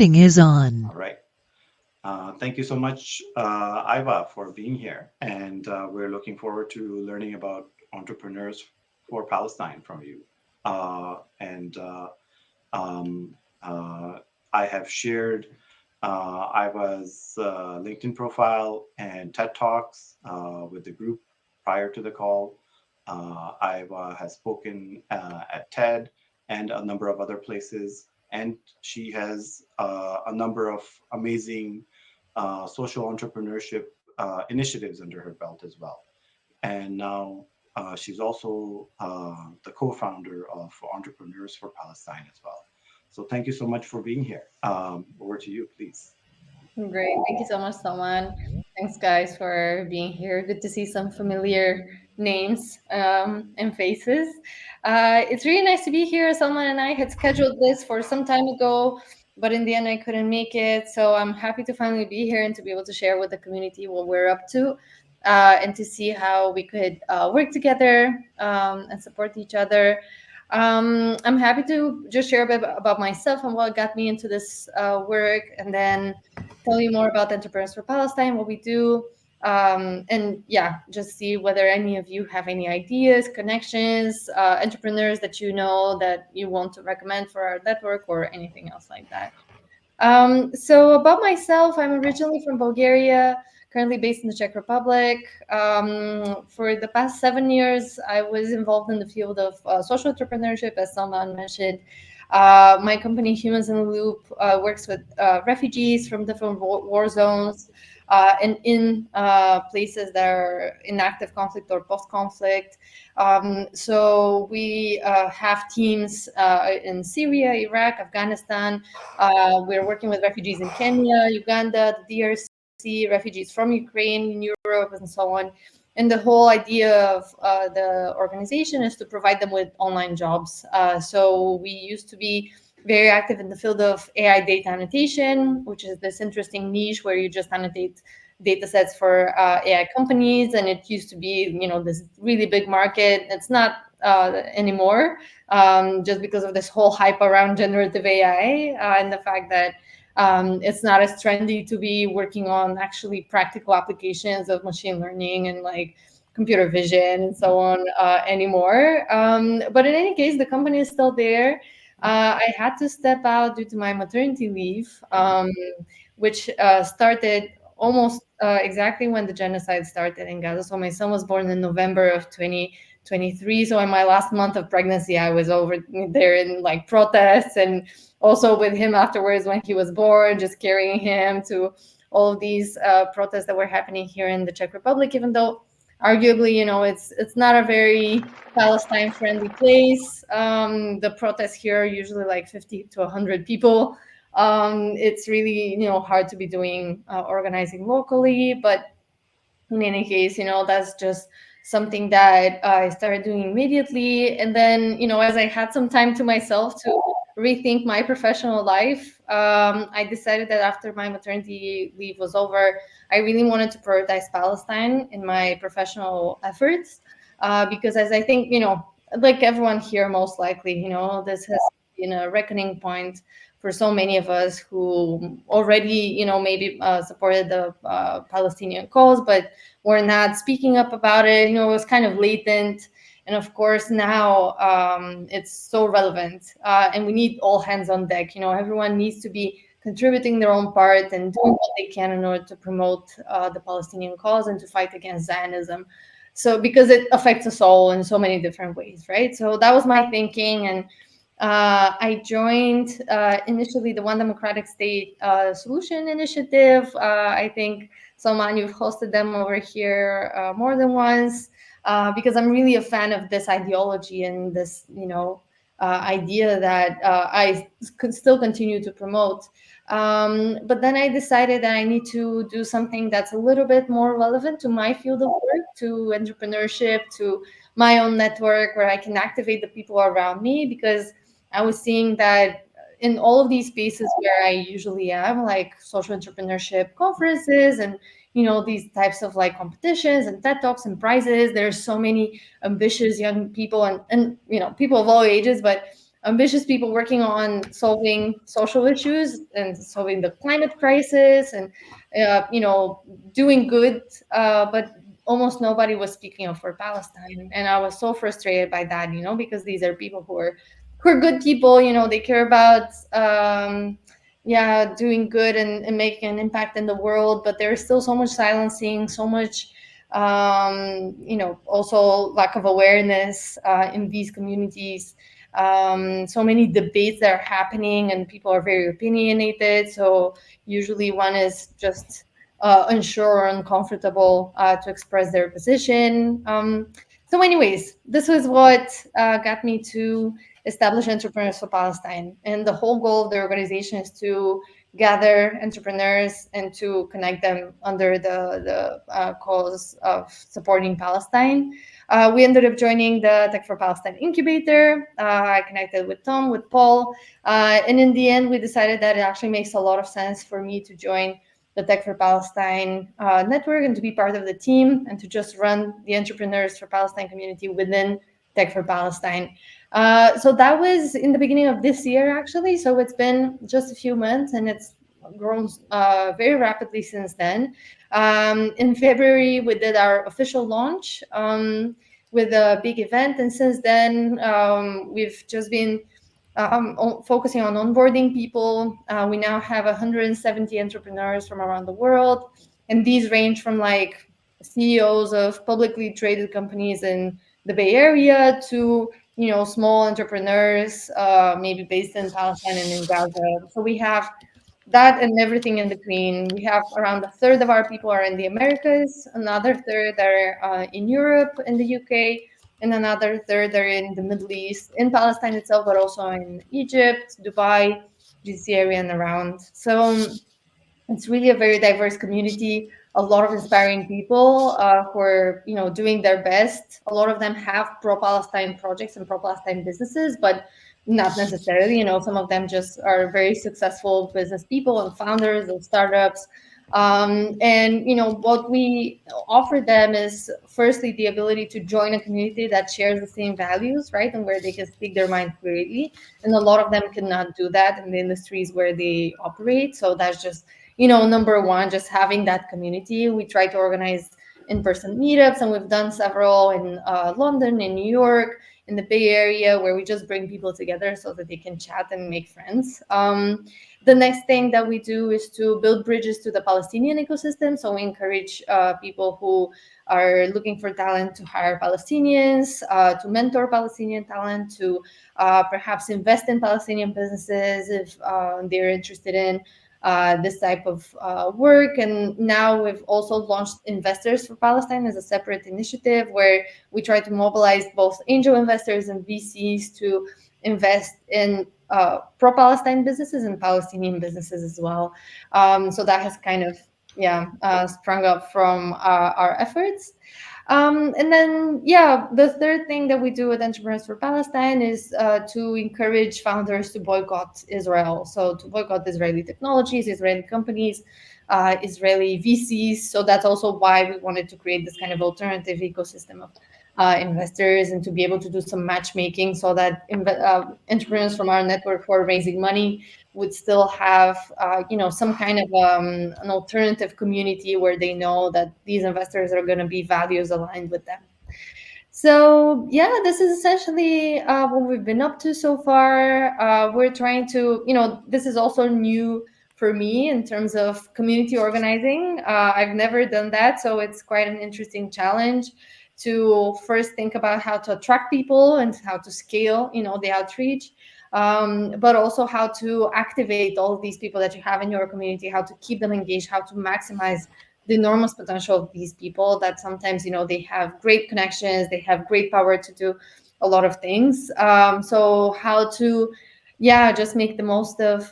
Is on. All right. Thank you so much, Iva, for being here. And we're looking forward to learning about entrepreneurs for Palestine from you. And um, uh, I have shared Iva's LinkedIn profile and TED Talks with the group prior to the call. Iva has spoken at TED and a number of other places, and she has a number of amazing social entrepreneurship initiatives under her belt as well. And now she's also the co-founder of Entrepreneurs for Palestine as well. So thank you so much for being here. Over to you, please. Great. Thank you so much, Salman. Thanks, guys, for being here. Good to see some familiar names and faces. It's really nice to be here. Salman and I had scheduled this for some time ago, but in the end, I couldn't make it. So I'm happy to finally be here and to be able to share with the community what we're up to and to see how we could work together and support each other. I'm happy to just share a bit about myself and what got me into this work, and then tell you more about Entrepreneurs for Palestine, what we do, and yeah, just see whether any of you have any ideas, connections, entrepreneurs that you know that you want to recommend for our network or anything else like that. So about myself, I'm originally from Bulgaria, currently based in the Czech Republic. For the past 7 years, I was involved in the field of social entrepreneurship, as Salman mentioned. My company, Humans in the Loop, works with refugees from different war zones and in places that are in active conflict or post-conflict. So we have teams in Syria, Iraq, Afghanistan. We're working with refugees in Kenya, Uganda, the DRC, refugees from Ukraine, in Europe, and so on. And the whole idea of the organization is to provide them with online jobs. So we used to be very active in the field of AI data annotation, which is this interesting niche where you just annotate data sets for AI companies. And it used to be, this really big market. It's not anymore, just because of this whole hype around generative AI and the fact that it's not as trendy to be working on actually practical applications of machine learning and like computer vision and so on anymore. But in any case, the company is still there. I had to step out due to my maternity leave, which started almost exactly when the genocide started in Gaza. So my son was born in November of 2023. So in my last month of pregnancy, I was over there in like protests, and also with him afterwards when he was born, just carrying him to all of these protests that were happening here in the Czech Republic, even though arguably, it's not a very Palestine friendly place. The protests here are usually like 50 to 100 people. It's really, hard to be doing organizing locally, but in any case, that's just something that I started doing immediately. And then, as I had some time to myself to rethink my professional life, I decided that after my maternity leave was over, I really wanted to prioritize Palestine in my professional efforts. Because as I think, like everyone here, most likely, this has been a reckoning point for so many of us who already, maybe supported the Palestinian cause, but were not speaking up about it. It was kind of latent. And of course, now it's so relevant, and we need all hands on deck. Everyone needs to be contributing their own part and doing what they can in order to promote the Palestinian cause and to fight against Zionism. So, because it affects us all in so many different ways, right? So that was my thinking, and I joined initially the One Democratic State Solution Initiative. I think, Salman, you've hosted them over here more than once, because I'm really a fan of this ideology and this, idea that I could still continue to promote. But then I decided that I need to do something that's a little bit more relevant to my field of work, to entrepreneurship, to my own network, where I can activate the people around me, because I was seeing that in all of these spaces where I usually am, like social entrepreneurship conferences and these types of like competitions and TED Talks and prizes, there's so many ambitious young people and people of all ages, but ambitious people working on solving social issues and solving the climate crisis, and you know, doing good, but almost nobody was speaking up for Palestine. And I was so frustrated by that, you know, because these are people who are good people, you know, they care about yeah, doing good and making an impact in the world, but there's still so much silencing, so much you know, also lack of awareness in these communities. So many debates that are happening and people are very opinionated, so usually one is just unsure or uncomfortable to express their position. So anyways, this was what got me to establish Entrepreneurs for Palestine, and the whole goal of the organization is to gather entrepreneurs and to connect them under the cause of supporting Palestine. We ended up joining the Tech for Palestine incubator. I connected with Tom, with Paul, and in the end, we decided that it actually makes a lot of sense for me to join the Tech for Palestine network and to be part of the team and to just run the Entrepreneurs for Palestine community within Tech for Palestine. So that was in the beginning of this year, actually. So it's been just a few months and it's grown very rapidly since then. In February, we did our official launch with a big event. And since then, we've just been focusing on onboarding people. We now have 170 entrepreneurs from around the world. And these range from like CEOs of publicly traded companies in the Bay Area to, you know, small entrepreneurs, maybe based in Palestine and in Gaza. So we have that and everything in between. We have around a third of our people are in the Americas, another third are in Europe, in the UK, and another third are in the Middle East, in Palestine itself, but also in Egypt, Dubai, GCC area, and around. So it's really a very diverse community, a lot of inspiring people who are, you know, doing their best. A lot of them have pro-Palestine projects and pro-Palestine businesses, but not necessarily. You know, some of them just are very successful business people and founders of startups. And you know, what we offer them is firstly the ability to join a community that shares the same values, right, and where they can speak their mind freely. And a lot of them cannot do that in the industries where they operate. So that's just, you know, number one, just having that community. We try to organize in-person meetups, and we've done several in London, in New York, in the Bay Area, where we just bring people together so that they can chat and make friends. The next thing that we do is to build bridges to the Palestinian ecosystem. So we encourage people who are looking for talent to hire Palestinians, to mentor Palestinian talent, to perhaps invest in Palestinian businesses if they're interested in this type of work. And now we've also launched Investors for Palestine as a separate initiative where we try to mobilize both angel investors and VCs to invest in pro-Palestine businesses and Palestinian businesses as well. So that has kind of, yeah, sprung up from our efforts. And then, yeah, the third thing that we do with Entrepreneurs for Palestine is to encourage founders to boycott Israel. So to boycott Israeli technologies, Israeli companies, Israeli VCs. So that's also why we wanted to create this kind of alternative ecosystem of investors and to be able to do some matchmaking so that entrepreneurs from our network who are raising money would still have, you know, some kind of an alternative community where they know that these investors are going to be values aligned with them. So yeah, this is essentially what we've been up to so far. We're trying to, you know, this is also new for me in terms of community organizing. I've never done that, so it's quite an interesting challenge to first think about how to attract people and how to scale, you know, the outreach, but also how to activate all of these people that you have in your community, how to keep them engaged, how to maximize the enormous potential of these people that sometimes, you know, they have great connections, they have great power to do a lot of things. So how to, yeah, just make the most of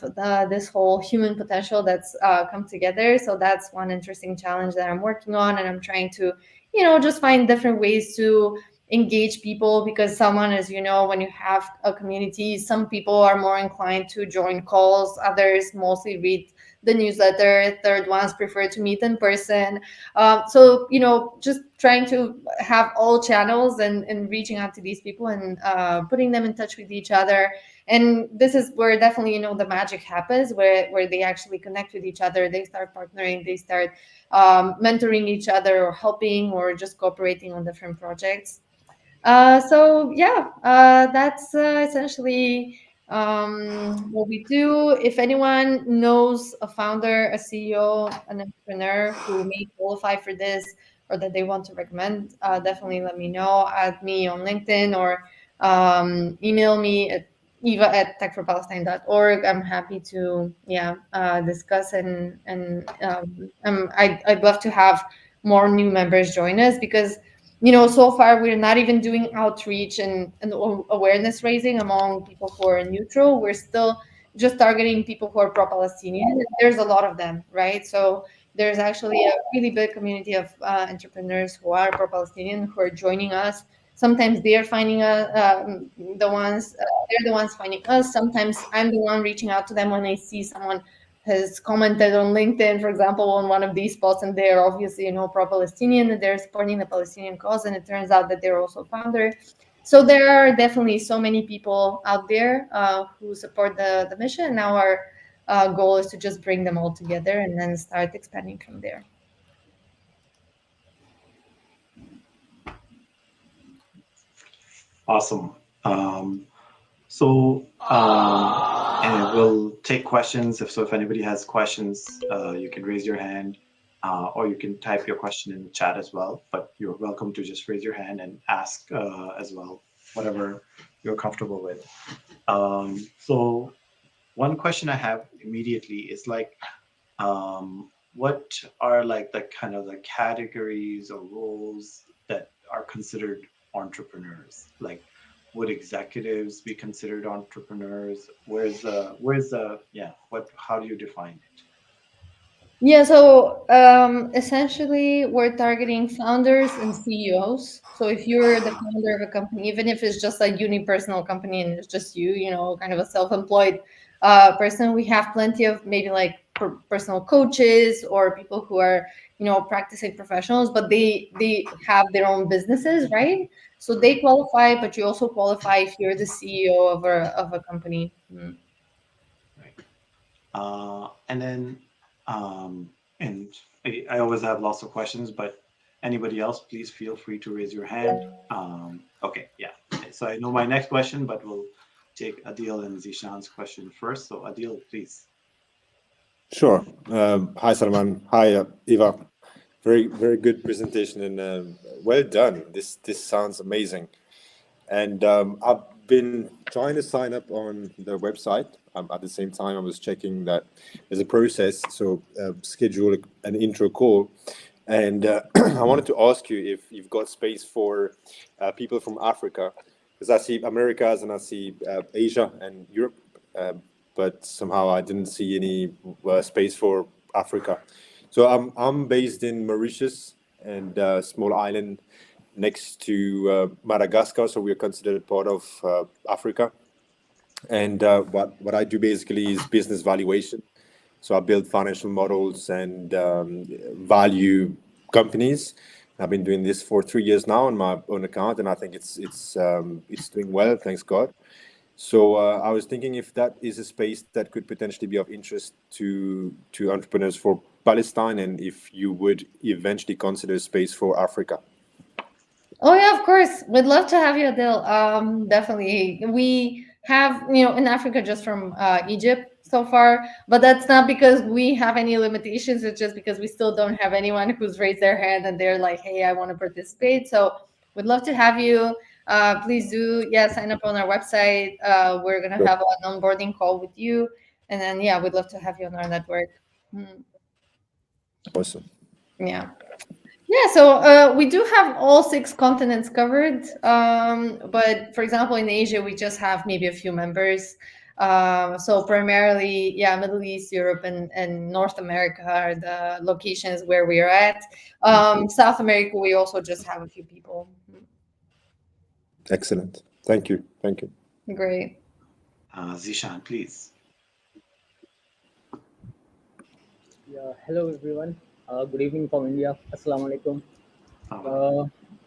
this whole human potential that's come together. So that's one interesting challenge that I'm working on, and I'm trying to, you know, just find different ways to engage people, because someone, as you know, when you have a community, some people are more inclined to join calls, others mostly read the newsletter, third ones prefer to meet in person. So, you know, just trying to have all channels and reaching out to these people and putting them in touch with each other. And this is where definitely, the magic happens, where they actually connect with each other. They start partnering, they start mentoring each other, or helping, or just cooperating on different projects. So yeah, that's essentially what we do. If anyone knows a founder, a CEO, an entrepreneur who may qualify for this, or that they want to recommend, definitely let me know. Add me on LinkedIn, or email me at eva@techforpalestine.org. I'm happy to, discuss, and I'd love to have more new members join us, because so far we're not even doing outreach and awareness raising among people who are neutral. We're still just targeting people who are pro-Palestinian. There's a lot of them, right? So there's actually a really big community of entrepreneurs who are pro-Palestinian, who are joining us. Sometimes they are finding they're the ones finding us. Sometimes I'm the one reaching out to them when I see someone has commented on LinkedIn, for example, on one of these posts, and they're obviously, pro-Palestinian, and they're supporting the Palestinian cause, and it turns out that they're also founder. So there are definitely so many people out there who support the mission. Now our goal is to just bring them all together and then start expanding from there. Awesome. So, and we'll take questions. If anybody has questions, you can raise your hand, or you can type your question in the chat as well. But you're welcome to just raise your hand and ask as well, whatever you're comfortable with. So, one question I have immediately is like, what are like the kind of the categories or roles that are considered entrepreneurs? Like, would executives be considered entrepreneurs? Yeah, how do you define it? Yeah, so essentially, we're targeting founders and CEOs. So if you're the founder of a company, even if it's just a unipersonal company and it's just you, kind of a self-employed person, we have plenty of maybe like personal coaches or people who are, practicing professionals, but they have their own businesses, right? So they qualify, but you also qualify if you're the CEO of a company. Mm. Right. And then, um, and I always have lots of questions, but anybody else, please feel free to raise your hand. Okay, yeah. Okay, so I know my next question, but we'll take Adil and Zishan's question first. So Adil, please. Sure. Hi, Salman. Hi, Eva. Very good presentation and well done. This sounds amazing. And I've been trying to sign up on the website. At the same time, I was checking that there's a process. So schedule an intro call. And I wanted to ask you if you've got space for people from Africa, because I see Americas and I see Asia and Europe, but somehow I didn't see any space for Africa. So I'm based in Mauritius and a small island next to Madagascar, so we are considered part of Africa. And what I do basically is business valuation. So I build financial models and value companies. I've been doing this for 3 years now on my own account, and I think it's doing well, thanks God. So I was thinking if that is a space that could potentially be of interest to entrepreneurs for Palestine, and if you would eventually consider space for Africa. Oh yeah, of course. We'd love to have you, Adil. Definitely. We have, in Africa just from Egypt so far, but that's not because we have any limitations. It's just because we still don't have anyone who's raised their hand and they're like, "Hey, I want to participate." So we'd love to have you. Please do, yeah, sign up on our website. We're gonna Sure. have an onboarding call with you, and then yeah, we'd love to have you on our network. Mm, Awesome. yeah. Yeah, so we do have all six continents covered. But for example, in Asia, we just have maybe a few members. So primarily, yeah, Middle East, Europe, and North America are the locations where we are at. South America, we also just have a few people. Excellent. Thank you. Thank you. Great. Zishan, please. Yeah, hello everyone. Good evening from India. Assalamu alaikum. Um, Uh,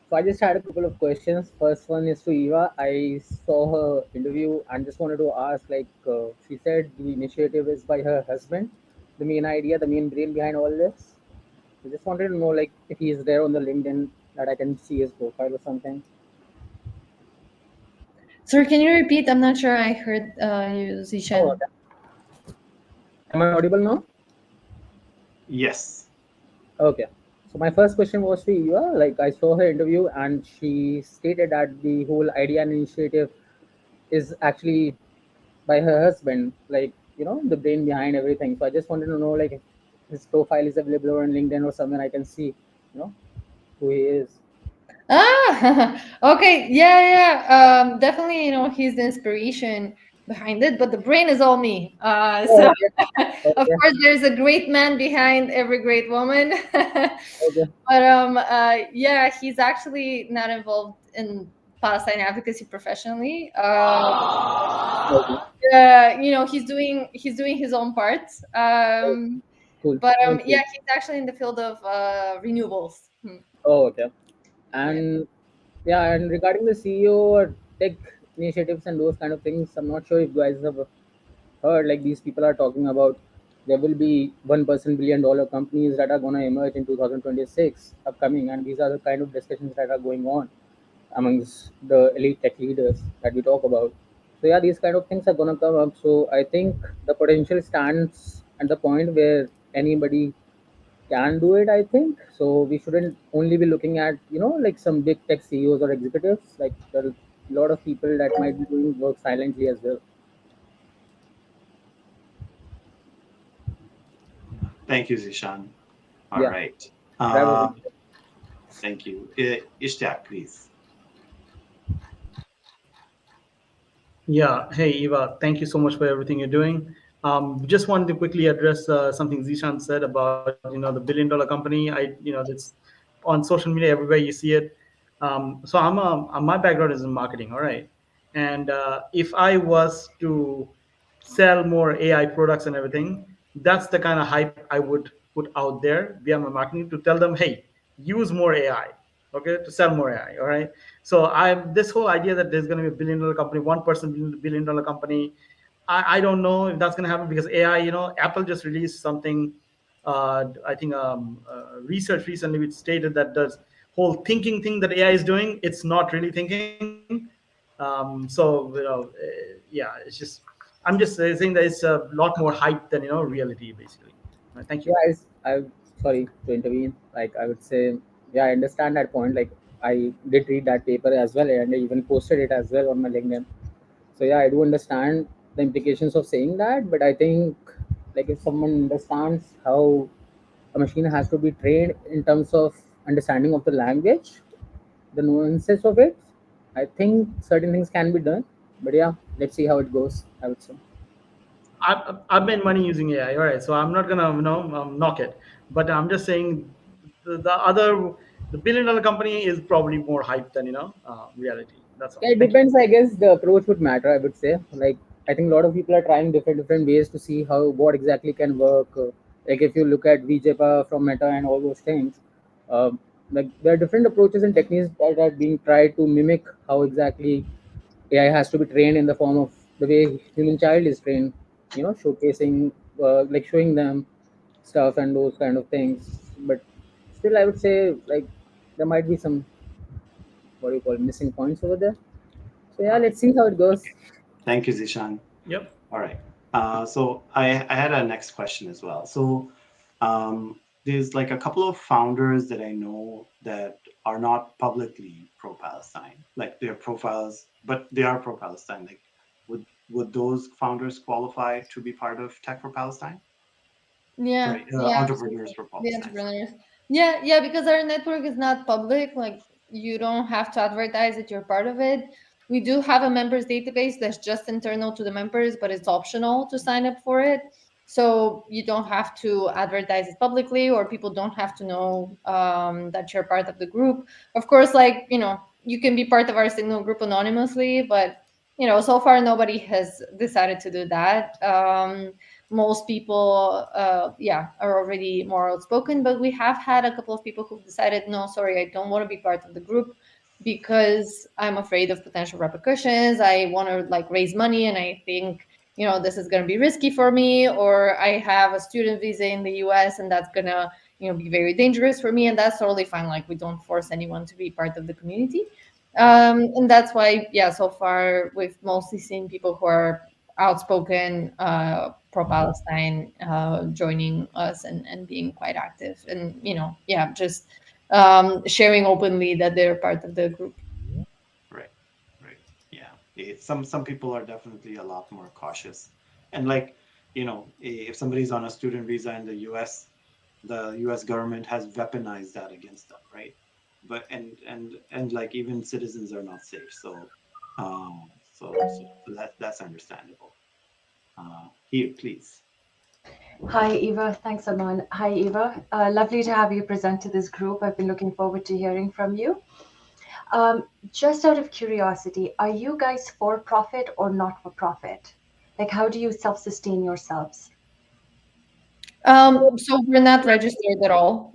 so I just had a couple of questions. First one is to Eva. I saw her interview and just wanted to ask, she said the initiative is by her husband, the main idea, the main brain behind all this. I just wanted to know, like, if he is there on the LinkedIn that I can see his profile or something. Sir, can you repeat? I'm not sure I heard you, Oh, Zishan. okay. Am I audible now? yes. Okay. So my first question was to Eva. Like, I saw her interview and she stated that the whole idea and initiative is actually by her husband, like, the brain behind everything. So I just wanted to know, like, if his profile is available on LinkedIn or somewhere I can see, who he is. Ah, okay, yeah, yeah. Definitely, he's the inspiration behind it, but the brain is all me. Oh, So okay. of Okay. course, there's a great man behind every great woman. Okay. But yeah, he's actually not involved in Palestine advocacy professionally. Okay. He's doing his own part. Oh, cool. But Sounds yeah, good. he's actually in the field of renewables. Hmm. Oh, okay. Yeah. And yeah, and regarding the CEO or tech initiatives and those kind of things, I'm not sure if you guys have heard, like, these people are talking about there will be $1 billion companies that are going to emerge in 2026 upcoming, and these are the kind of discussions that are going on amongst the elite tech leaders that we talk about. So yeah, these kind of things are going to come up. So I think the potential stands at the point where anybody can do it, I think. So we shouldn't only be looking at, like, some big tech CEOs or executives. Like, there are a lot of people that might be doing work silently as well. Thank you, Zishan. All Yeah, right. that was Uh, Thank you. Ishtiaq, please. Yeah. Hey, Eva. Thank you so much for everything you're doing. Just wanted to quickly address something Zishan said about the $1 billion company. That's on social media everywhere you see it. So my background is in marketing. All right, and if I was to sell more AI products and everything, that's the kind of hype I would put out there via my marketing to tell them, hey, use more AI, okay, to sell more AI. All right. So I'm this whole idea that there's going to be a $1 billion company, $1 billion company. I don't know if that's going to happen because AI, Apple just released something. I think research recently which stated that the whole thinking thing that AI is doing, it's not really thinking. Yeah, it's just I'm just saying that it's a lot more hype than reality, basically. Thank you. Yeah, I sorry to intervene. Like, I would say, yeah, I understand that point. Like, I did read that paper as well, and I even posted it as well on my LinkedIn. So yeah, I do understand the implications of saying that, but I think, like, if someone understands how a machine has to be trained in terms of understanding of the language, the nuances of it, I think certain things can be done. But yeah, let's see how it goes, I would say. I've made money using AI. All right, so I'm not gonna knock it, but I'm just saying the $1 billion company is probably more hype than reality. That's all. Yeah, it Thank you. depends. I guess the approach would matter. I would say, like, I think a lot of people are trying different ways to see how what exactly can work. Like, if you look at VJPA from Meta and all those things, like, there are different approaches and techniques that are being tried to mimic how exactly AI has to be trained in the form of the way human child is trained. Showcasing, like, showing them stuff and those kind of things. But still, I would say, like, there might be some, what do you call it, missing points over there. So yeah, let's see how it goes. Thank you, Zishan. Yep. All right. So I had a next question as well. So there's like a couple of founders that I know that are not publicly pro-Palestine, like their profiles, but they are pro-Palestine. Like, would those founders qualify to be part of Tech for Palestine? Yeah, Sorry, yeah, entrepreneurs absolutely. for The Palestine. Sorry. entrepreneurs. Yeah, yeah, because our network is not public. Like, you don't have to advertise that you're part of it. We do have a members database that's just internal to the members, but it's optional to sign up for it. So you don't have to advertise it publicly, or people don't have to know that you're part of the group. Of course, like, you can be part of our Signal group anonymously, but so far nobody has decided to do that. most people, are already more outspoken. But we have had a couple of people who decided, no, sorry, I don't want to be part of the group because I'm afraid of potential repercussions. I want to like raise money, and I think this is going to be risky for me, or I have a student visa in the US and that's going to be very dangerous for me. And that's totally fine. Like, we don't force anyone to be part of the community. And that's why, so far we've mostly seen people who are outspoken, pro-Palestine, joining us and being quite active, and just sharing openly that they're part of the group. Right, right. Yeah. Some people are definitely a lot more cautious. And like, if somebody's on a student visa in the US government has weaponized that against them, right? But and like even citizens are not safe. So that's understandable. Here, please. Hi, Eva. Thanks, Aman. Hi, Eva. Lovely to have you present to this group. I've been looking forward to hearing from you. Just out of curiosity, are you guys for profit or not for profit? Like, how do you self-sustain yourselves? So we're not registered at all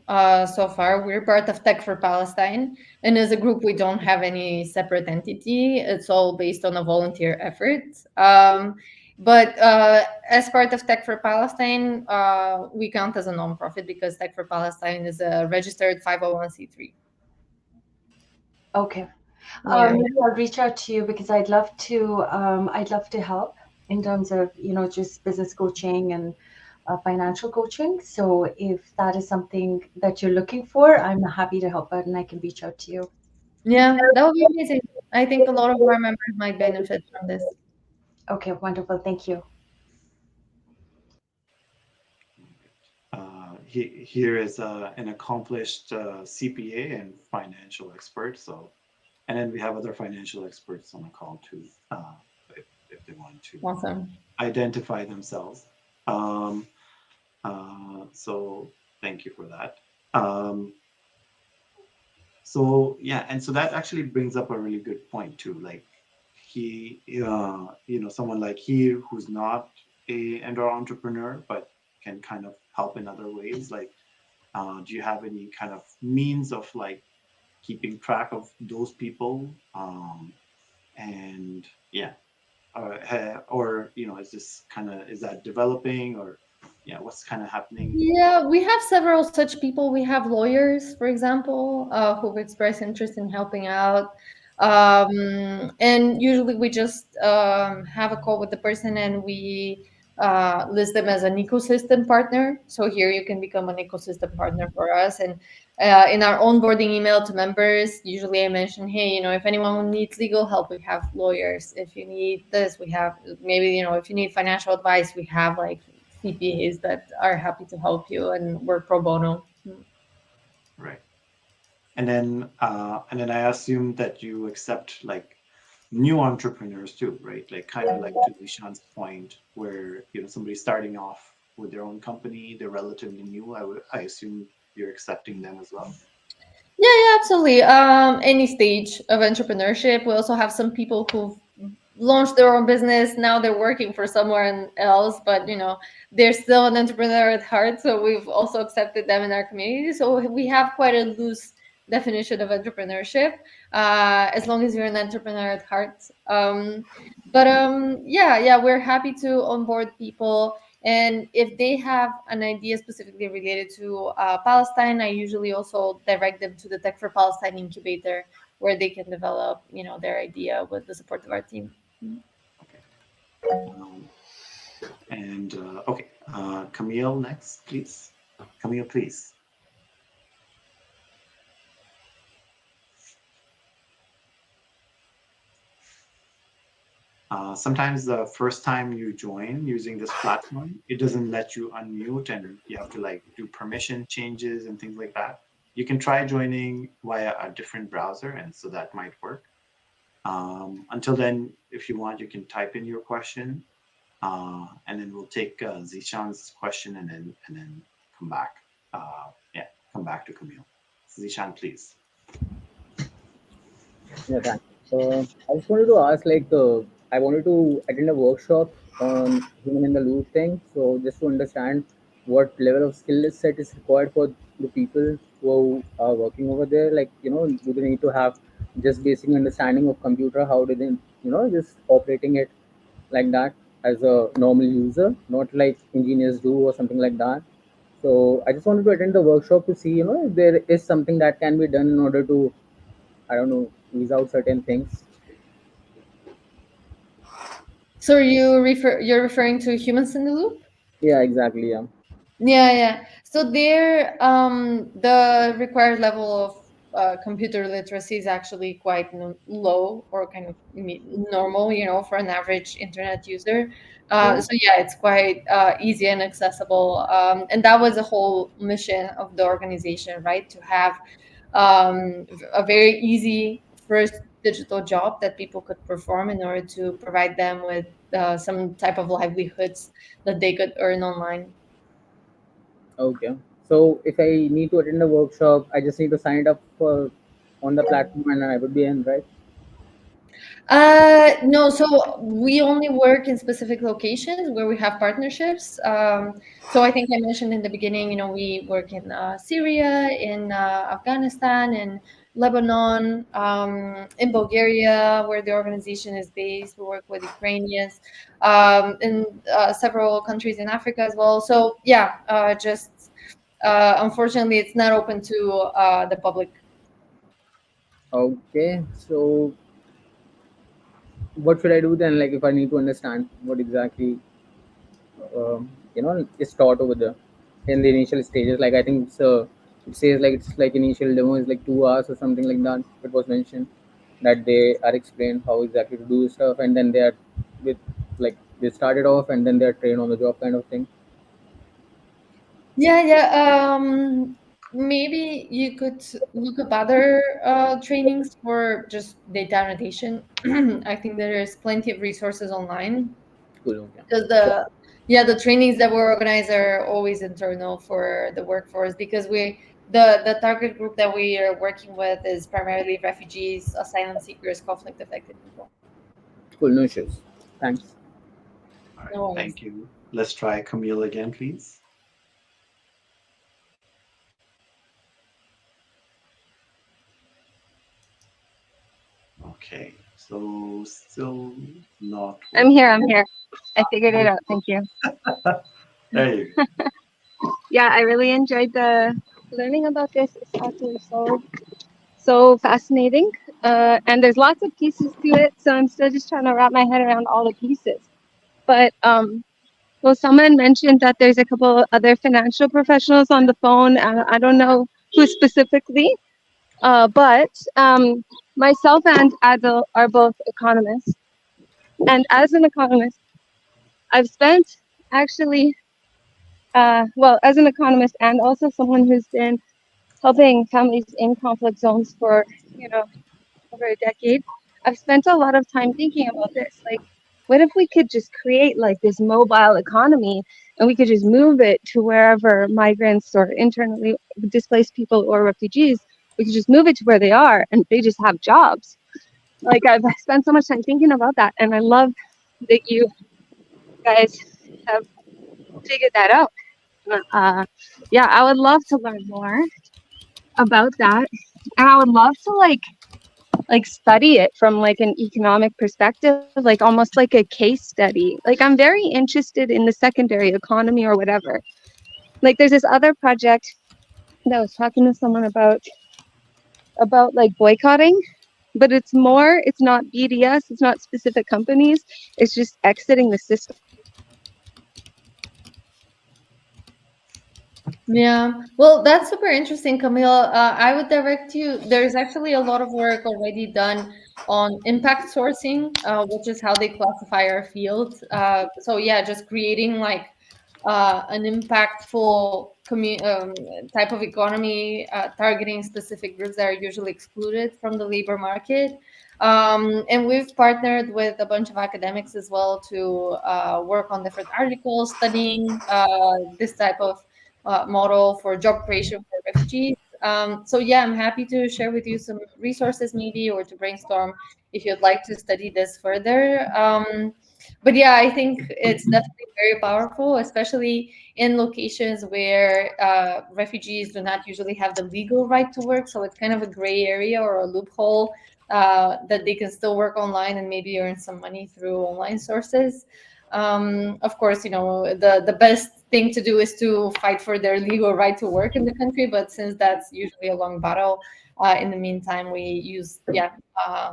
so far. We're part of Tech for Palestine, and as a group, we don't have any separate entity. It's all based on a volunteer effort. But as part of Tech for Palestine, we count as a nonprofit because Tech for Palestine is a registered 501(c)(3). Okay. Yeah. Maybe I'll reach out to you because I'd love to help in terms of, just business coaching and financial coaching. So if that is something that you're looking for, I'm happy to help out and I can reach out to you. Yeah, that would be amazing. I think a lot of our members might benefit from this. Okay, wonderful. Thank you. Here is an accomplished CPA and financial expert. So, and then we have other financial experts on the call too, if they want to Awesome. identify themselves. So thank you for that. So yeah, and so that actually brings up a really good point too. Like someone like he who's not an entrepreneur but can kind of help in other ways. Like, do you have any kind of means of like keeping track of those people? And yeah, or is that developing, or what's kind of happening? Yeah, we have several such people. We have lawyers, for example, who've expressed interest in helping out. And usually we just have a call with the person and we list them as an ecosystem partner. So here you can become an ecosystem partner for us. And in our onboarding email to members, usually I mention, hey, if anyone needs legal help, we have lawyers. If you need this, we have maybe, if you need financial advice, we have like CPAs that are happy to help you, and we're pro bono. Right. And then I assume that you accept like new entrepreneurs too, right? Like kind of like to Lishan's point, where somebody's starting off with their own company, they're relatively new. I assume you're accepting them as well. Yeah, absolutely. Any stage of entrepreneurship. We also have some people who've launched their own business. Now they're working for someone else, but they're still an entrepreneur at heart. So we've also accepted them in our community. So we have quite a loose definition of entrepreneurship, as long as you're an entrepreneur at heart. But we're happy to onboard people. And if they have an idea specifically related to Palestine, I usually also direct them to the Tech for Palestine incubator, where they can develop, their idea with the support of our team. Okay. Okay, Camille next, please. Camille, please. Sometimes the first time you join using this platform, it doesn't let you unmute and you have to like do permission changes and things like that. You can try joining via a different browser, and so that might work. Until then, if you want, you can type in your question, and then we'll take Zishan's question and then come back. Come back to Camille. Zishan, please. Yeah, thanks. I just wanted to ask, like, I wanted to attend a workshop on human in the loop thing. So just to understand what level of skill set is required for the people who are working over there. Like, do they need to have just basic understanding of computer? How do they, just operating it like that as a normal user, not like engineers do or something like that. So I just wanted to attend the workshop to see, if there is something that can be done in order to, I don't know, ease out certain things. So you're referring to humans in the loop? Yeah, exactly. Yeah. Yeah, yeah. So there, the required level of computer literacy is actually quite low, or kind of normal, for an average internet user. So yeah, it's quite easy and accessible. And that was the whole mission of the organization, right? To have a very easy first digital job that people could perform in order to provide them with some type of livelihoods that they could earn online. Okay. So if I need to attend a workshop, I just need to sign it up for on the platform and I would be in, right? No, so we only work in specific locations where we have partnerships. So I think I mentioned in the beginning, we work in Syria, in Afghanistan, in Lebanon, in Bulgaria, where the organization is based. We work with Ukrainians, in several countries in Africa as well. So yeah, just unfortunately, it's not open to the public. Okay. So what should I do then? Like if I need to understand what exactly is taught over there in the initial stages. Like I think it says like it's like initial demo is like 2 hours or something like that. It was mentioned that they are explained how exactly to do stuff, and then they are with like they started off and then they are trained on the job kind of thing. Yeah, yeah. Maybe you could look up other trainings for just data annotation. I think there is plenty of resources online Cool. Okay. because So, the trainings that we organize are always internal for the workforce because the target group that we are working with is primarily refugees, asylum seekers, conflict affected people. cool. No issues. Thanks. All right, No worries. thank you. Let's try Camille again, please. Okay, so still not I'm here. working. I'm here. I figured it out. Thank you. There you Yeah, I really enjoyed the learning about this. It's actually so fascinating. And there's lots of pieces to it, so I'm still just trying to wrap my head around all the pieces. But well, someone mentioned that there's a couple other financial professionals on the phone. I don't know who specifically, but myself and Adil are both economists. And as an economist, I've spent actually well, as an economist and also someone who's been helping families in conflict zones for, you know, over a decade, I've spent a lot of time thinking about this. Like, what if we could just create like this mobile economy and we could just move it to wherever migrants or internally displaced people or refugees, we could just move it to where they are and they just have jobs. Like, I've spent so much time thinking about that. And I love that you guys have figured that out. Uh, yeah, I would love to learn more about that, and I would love to like study it from like an economic perspective, like almost like a case study. Like I'm very interested in the secondary economy or whatever. Like there's this other project that I was talking to someone about like boycotting, but it's not BDS, it's not specific companies, it's just exiting the system. Yeah, well, that's super interesting, Camille. I would direct you. There's actually a lot of work already done on impact sourcing, which is how they classify our field. So yeah, just creating like an impactful type of economy, targeting specific groups that are usually excluded from the labor market. And we've partnered with a bunch of academics as well to work on different articles studying this type of model for job creation for refugees. So yeah, I'm happy to share with you some resources maybe or to brainstorm if you'd like to study this further. But yeah, I think it's definitely very powerful, especially in locations where refugees do not usually have the legal right to work. So it's kind of a gray area or a loophole that they can still work online and maybe earn some money through online sources. Of course, the best thing to do is to fight for their legal right to work in the country. But since that's usually a long battle, in the meantime, we use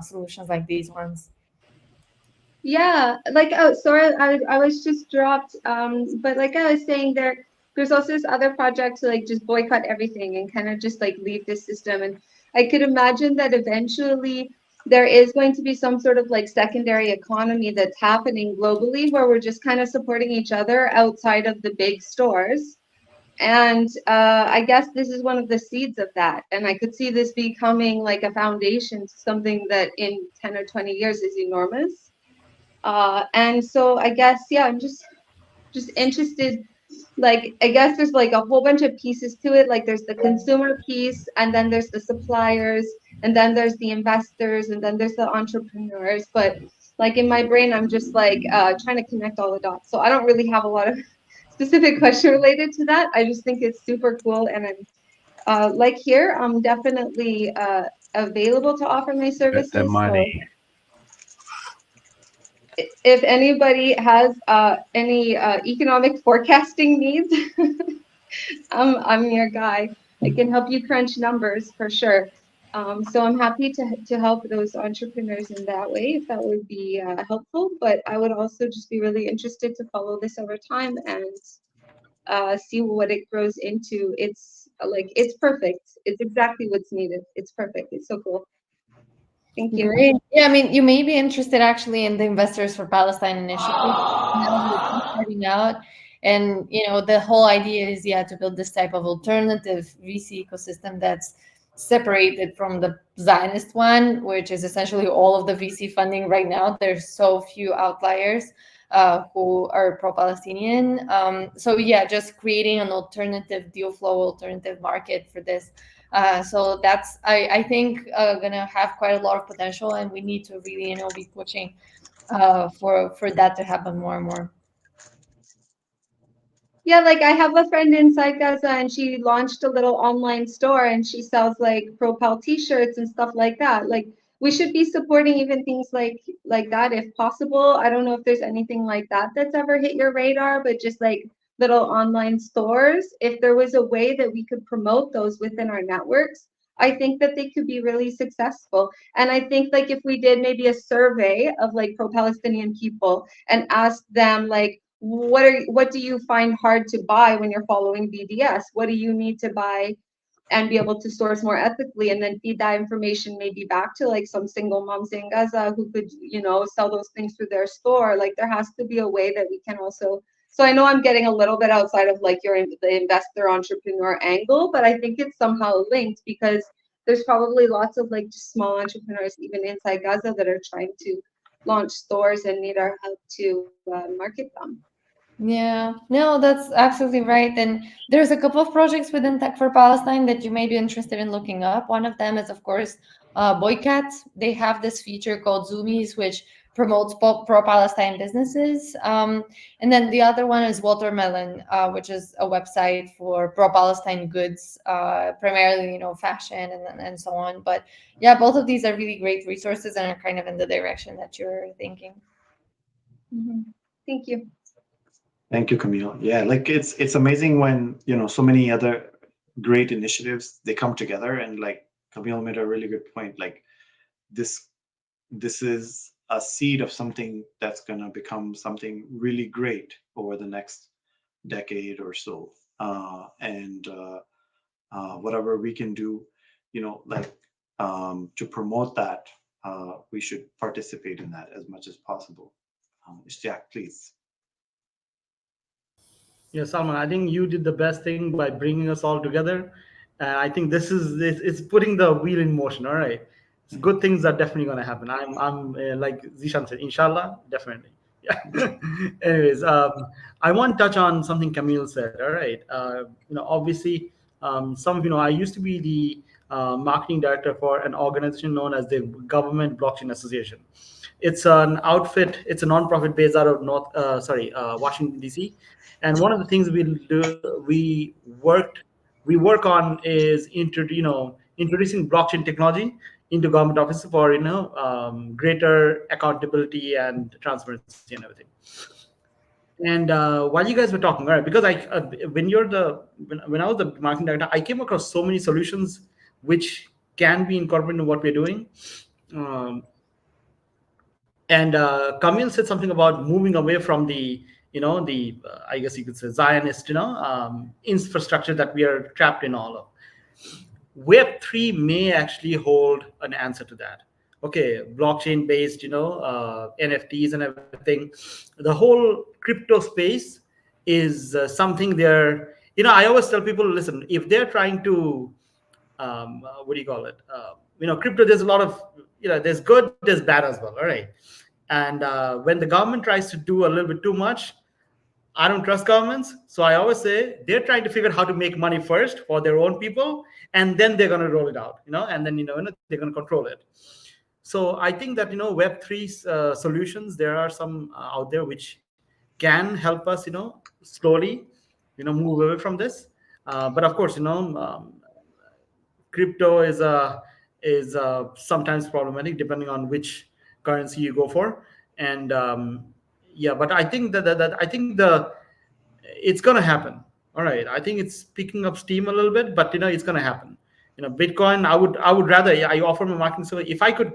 solutions like these ones. Yeah, like, oh, sorry, I was just dropped. But like I was saying, there's also this other project to like just boycott everything and kind of just like leave this system. And I could imagine that eventually there is going to be some sort of like secondary economy that's happening globally where we're just kind of supporting each other outside of the big stores. And I guess this is one of the seeds of that. And I could see this becoming like a foundation to something that in 10 or 20 years is enormous. And so I guess, yeah, I'm just interested. Like, I guess there's like a whole bunch of pieces to it. Like there's the consumer piece, and then there's the suppliers, and then there's the investors, and then there's the entrepreneurs. But like in my brain, I'm just like trying to connect all the dots. So I don't really have a lot of specific question related to that. I just think it's super cool. And I'm like here, I'm definitely available to offer my services. The money. So if anybody has any economic forecasting needs, I'm your guy. I can help you crunch numbers for sure. So I'm happy to help those entrepreneurs in that way, if that would be helpful. But I would also just be really interested to follow this over time and see what it grows into. It's perfect. It's exactly what's needed. It's perfect. It's so cool. Thank you. Great. Yeah, I mean, you may be interested actually in the Investors for Palestine initiative now that it's starting out. And, the whole idea is, to build this type of alternative VC ecosystem that's separated from the Zionist one, which is essentially all of the VC funding right now. There's so few outliers who are pro-Palestinian. So yeah, just creating an alternative deal flow, alternative market for this. So that's, I think, gonna have quite a lot of potential, and we need to really, be pushing for that to happen more and more. Yeah, like I have a friend inside Gaza and she launched a little online store and she sells like Propel t-shirts and stuff like that. Like we should be supporting even things like that if possible. I don't know if there's anything like that that's ever hit your radar, but just like little online stores, if there was a way that we could promote those within our networks, I think that they could be really successful. And I think like if we did maybe a survey of like pro-Palestinian people and asked them like, what do you find hard to buy when you're following BDS? What do you need to buy and be able to source more ethically, and then feed that information maybe back to like some single moms in Gaza who could, sell those things through their store. Like there has to be a way that we can also. So I know I'm getting a little bit outside of like the investor entrepreneur angle, but I think it's somehow linked because there's probably lots of like just small entrepreneurs even inside Gaza that are trying to launch stores and need our help to market them. Yeah, no, that's absolutely right. And there's a couple of projects within Tech for Palestine that you may be interested in looking up. One of them is, of course, Boycott. They have this feature called Zoomies, which promotes pro-Palestine businesses. And then the other one is Watermelon, which is a website for pro-Palestine goods, primarily, fashion and so on. But yeah, both of these are really great resources and are kind of in the direction that you're thinking. Mm-hmm. Thank you. Thank you, Camille. Yeah, like it's amazing when so many other great initiatives they come together, and like Camille made a really good point. Like this is a seed of something that's gonna become something really great over the next decade or so. And whatever we can do, to promote that, we should participate in that as much as possible. Jack, please. Yeah, Salman, I think you did the best thing by bringing us all together. I think it's putting the wheel in motion. All right, good things are definitely going to happen. I'm like Zishan said, inshallah, definitely. Yeah. Anyways, I want to touch on something Camille said. All right, obviously, some of I used to be the marketing director for an organization known as the Government Blockchain Association. It's an outfit. It's a non-profit based out of Washington D.C. And one of the things we work on is introducing blockchain technology into government offices for greater accountability and transparency and everything. And while you guys were talking, all right, because when I was the marketing director, I came across so many solutions which can be incorporated into what we're doing. Um, and Camille said something about moving away from the I guess you could say Zionist infrastructure that we are trapped in all of. Web3 may actually hold an answer to that. Okay, blockchain based, NFTs and everything. The whole crypto space is something there. I always tell people, listen, if they're trying to, what do you call it? Crypto, there's a lot of, there's good, there's bad as well. All right. And when the government tries to do a little bit too much, I don't trust governments. So I always say they're trying to figure out how to make money first for their own people, and then they're going to roll it out, and then, they're going to control it. So I think that, Web3 solutions, there are some out there which can help us, slowly, move away from this. But of course, crypto is sometimes problematic depending on which currency you go for. And yeah, but I think that I think it's going to happen. All right, I think it's picking up steam a little bit, but it's going to happen. Bitcoin, I would rather, I offer my marketing service. If I could,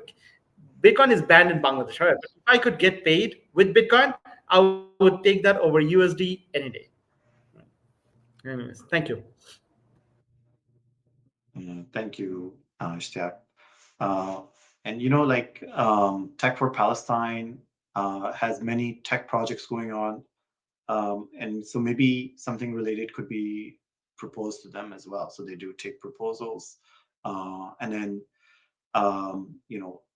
Bitcoin is banned in Bangladesh, right? But if I could get paid with Bitcoin, I would take that over USD any day. Anyways, thank you. Thank you, Ishtiaq. Uh, and Tech for Palestine has many tech projects going on. And so maybe something related could be proposed to them as well. So they do take proposals. And then,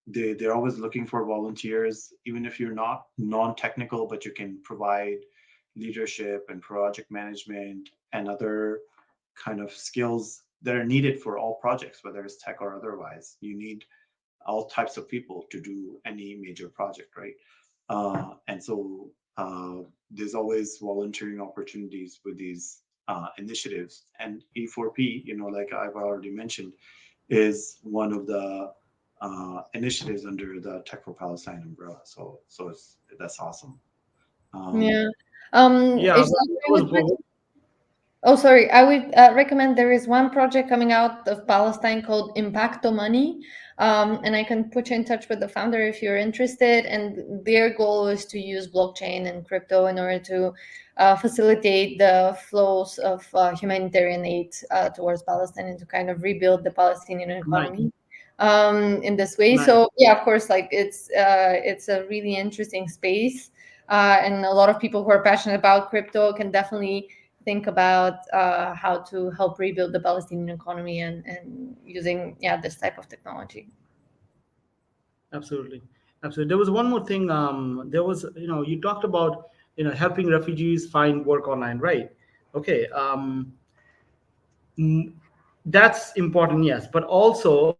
they're always looking for volunteers, even if you're not non-technical, but you can provide leadership and project management and other kind of skills that are needed for all projects, whether it's tech or otherwise. You need all types of people to do any major project, right? And so there's always volunteering opportunities with these initiatives. And E4P, like I've already mentioned, is one of the initiatives under the Tech for Palestine umbrella. So that's awesome. Yeah. Yeah, If I would Oh, sorry. I would recommend there is one project coming out of Palestine called Impacto Money. And I can put you in touch with the founder if you're interested. And their goal is to use blockchain and crypto in order to facilitate the flows of humanitarian aid towards Palestine and to kind of rebuild the Palestinian economy in this way. Nice. So yeah, of course, like it's a really interesting space. And a lot of people who are passionate about crypto can definitely think about how to help rebuild the Palestinian economy and using this type of technology. Absolutely. There was one more thing. There was, you talked about, helping refugees find work online, right? Okay. That's important, yes. But also,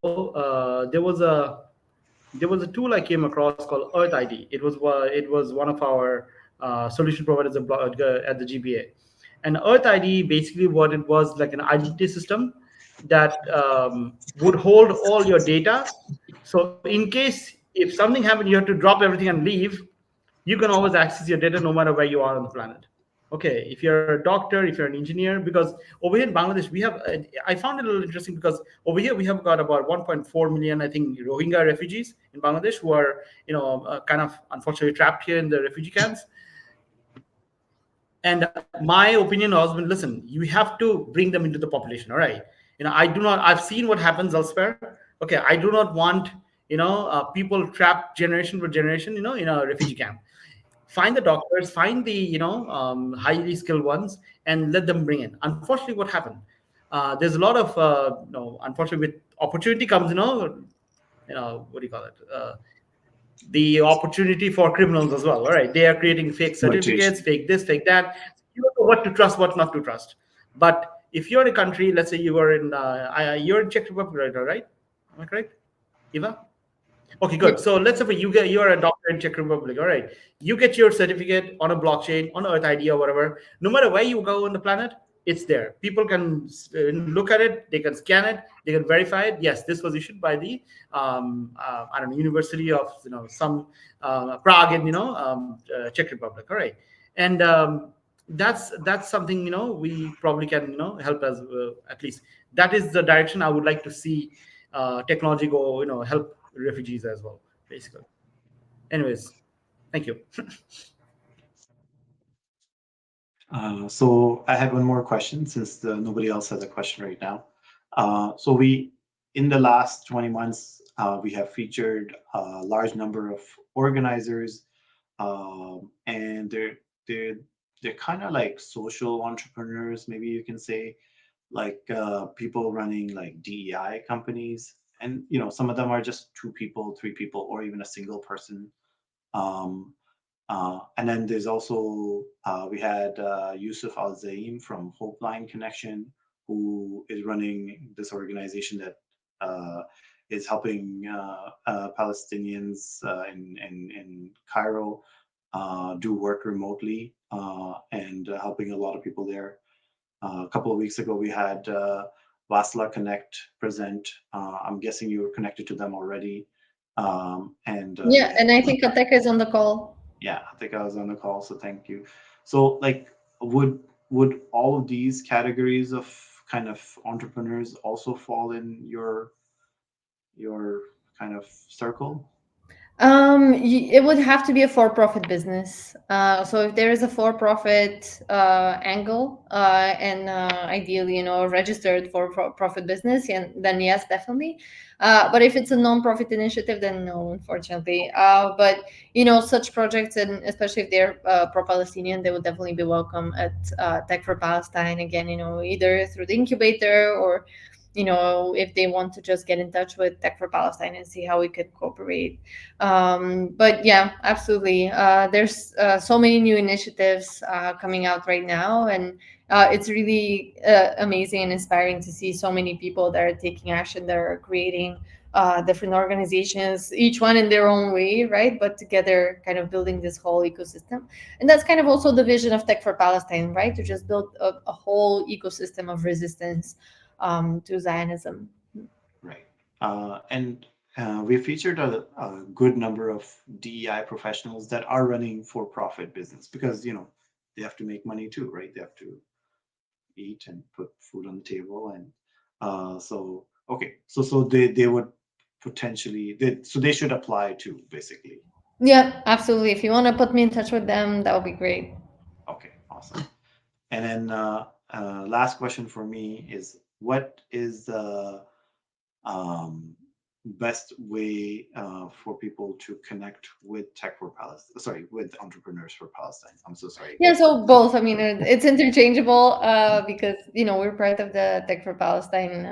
there was a tool I came across called Earth ID. It was one of our solution providers at the GBA. And Earth ID, basically what it was, like an identity system that would hold all your data. So in case if something happened, you have to drop everything and leave, you can always access your data no matter where you are on the planet. Okay, if you're a doctor, if you're an engineer, because over here in Bangladesh, we have, I found it a little interesting because over here we have got about 1.4 million, I think, Rohingya refugees in Bangladesh who are, kind of unfortunately trapped here in the refugee camps. And my opinion has been, listen, you have to bring them into the population. All right. I've seen what happens elsewhere. Okay. I do not want, people trapped generation for generation, in a refugee camp. Find the doctors, find the, highly skilled ones and let them bring in. Unfortunately, what happened? There's a lot of, unfortunately with opportunity comes, what do you call it? The opportunity for criminals as well. All right, they are creating fake certificates, fake this, fake that. You don't know what to trust, what not to trust. But if you're in a country, let's say you are in, you're in Czech Republic right now, right? Am I correct, Eva? Okay, good. So let's say you are a doctor in Czech Republic. All right, you get your certificate on a blockchain, on Earth ID or whatever. No matter where you go on the planet, it's there. People can look at it, they can scan it, they can verify it. Yes, this was issued by the I don't know, University of some Prague in Czech Republic. All right, and that's something we probably can help as at least that is the direction I would like to see technology go help refugees as well, basically. Anyways, thank you. So I had one more question since nobody else has a question right now. So in the last 20 months, we have featured a large number of organizers, and they're kind of like social entrepreneurs, maybe you can say, like people running like DEI companies, and some of them are just 2 people, 3 people, or even a single person. Um, and then there's also we had Yusuf Al Zaim from Hopeline Connection, who is running this organization that is helping Palestinians in Cairo do work remotely and helping a lot of people there. A couple of weeks ago, we had Vasla Connect present. I'm guessing you were connected to them already. And we Yeah, had, and I think Kateka is on the call. yeah, I think I was on the call, so thank you. So, like, would all of these categories of kind of entrepreneurs also fall in your kind of circle? It would have to be a for-profit business. So if there is a for-profit angle, and ideally, a registered for-profit business, then yes, definitely. But if it's a non-profit initiative, then no, unfortunately. But such projects, and especially if they're pro-Palestinian, they would definitely be welcome at Tech for Palestine. Again, either through the incubator, or if they want to just get in touch with Tech for Palestine and see how we could cooperate. But yeah, absolutely. There's so many new initiatives coming out right now, and it's really amazing and inspiring to see so many people that are taking action, that are creating different organizations, each one in their own way, right? But together, kind of building this whole ecosystem. And that's kind of also the vision of Tech for Palestine, right? To just build a whole ecosystem of resistance to Zionism. Right. And we featured a good number of DEI professionals that are running for-profit business because, they have to make money too, right? They have to eat and put food on the table. And so, okay. So they would potentially, so they should apply too, basically. Yeah, absolutely. If you want to put me in touch with them, that would be great. Okay, awesome. And then last question for me is, what is the best way for people to connect with Tech for Palestine? Sorry, with Entrepreneurs for Palestine. I'm so sorry. Yeah, so both. I mean, it's interchangeable because we're part of the Tech for Palestine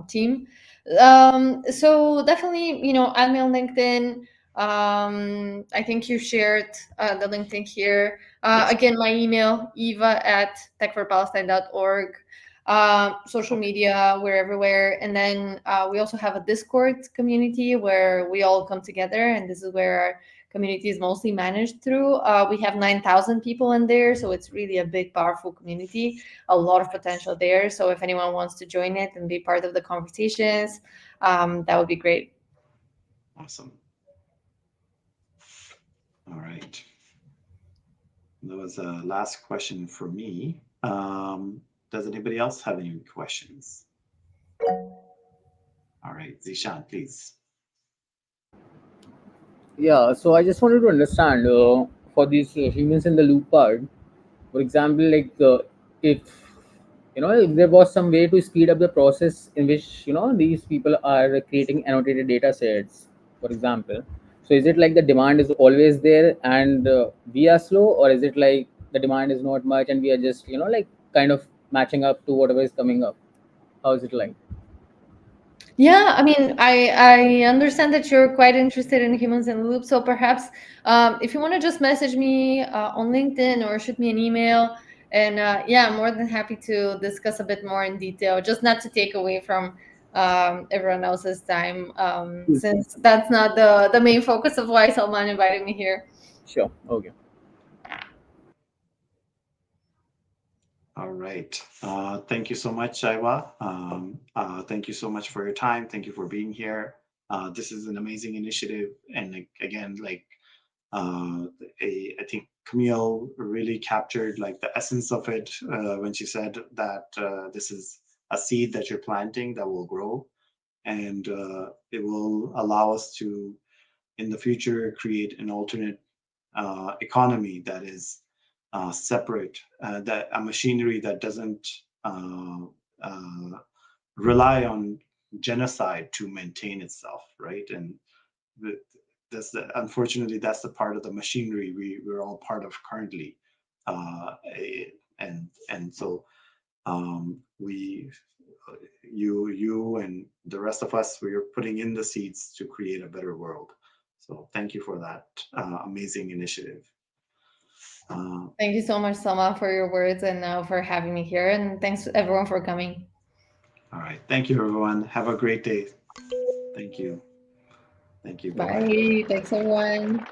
team. So definitely, add me on LinkedIn. I think you shared the LinkedIn here. Yes. Again, my email, eva@techforpalestine.org. Social media, we're everywhere. And then we also have a Discord community where we all come together, and this is where our community is mostly managed through. We have 9,000 people in there, so it's really a big, powerful community, a lot of potential there. So if anyone wants to join it and be part of the conversations, that would be great. Awesome. All right. That was a last question for me. Does anybody else have any questions? All right, Zishan, please. Yeah, so I just wanted to understand for these humans in the loop part, for example, like if if there was some way to speed up the process in which these people are creating annotated data sets, for example. So is it like the demand is always there and we are slow, or is it like the demand is not much and we are just like kind of matching up to whatever is coming up? How is it like? Yeah, I mean, I understand that you're quite interested in humans in the loop. So perhaps if you want to just message me on LinkedIn or shoot me an email, and yeah, I'm more than happy to discuss a bit more in detail. Just not to take away from everyone else's time, since that's not the main focus of why Salman invited me here. Sure. Okay. All right. Thank you so much, Iva. Thank you so much for your time. Thank you for being here. This is an amazing initiative, and like, again, like I think Camille really captured like the essence of it when she said that this is a seed that you're planting that will grow, and it will allow us to, in the future, create an alternate economy that is separate, that a machinery that doesn't uh, rely on genocide to maintain itself, right? And unfortunately that's the part of the machinery we're all part of currently, uh, and so we, you and the rest of us, we are putting in the seeds to create a better world. So thank you for that amazing initiative. Thank you so much, Salman, for your words and for having me here. And thanks everyone for coming. All right. Thank you, everyone. Have a great day. Thank you. Thank you. Bye-bye. Bye. Thanks, everyone.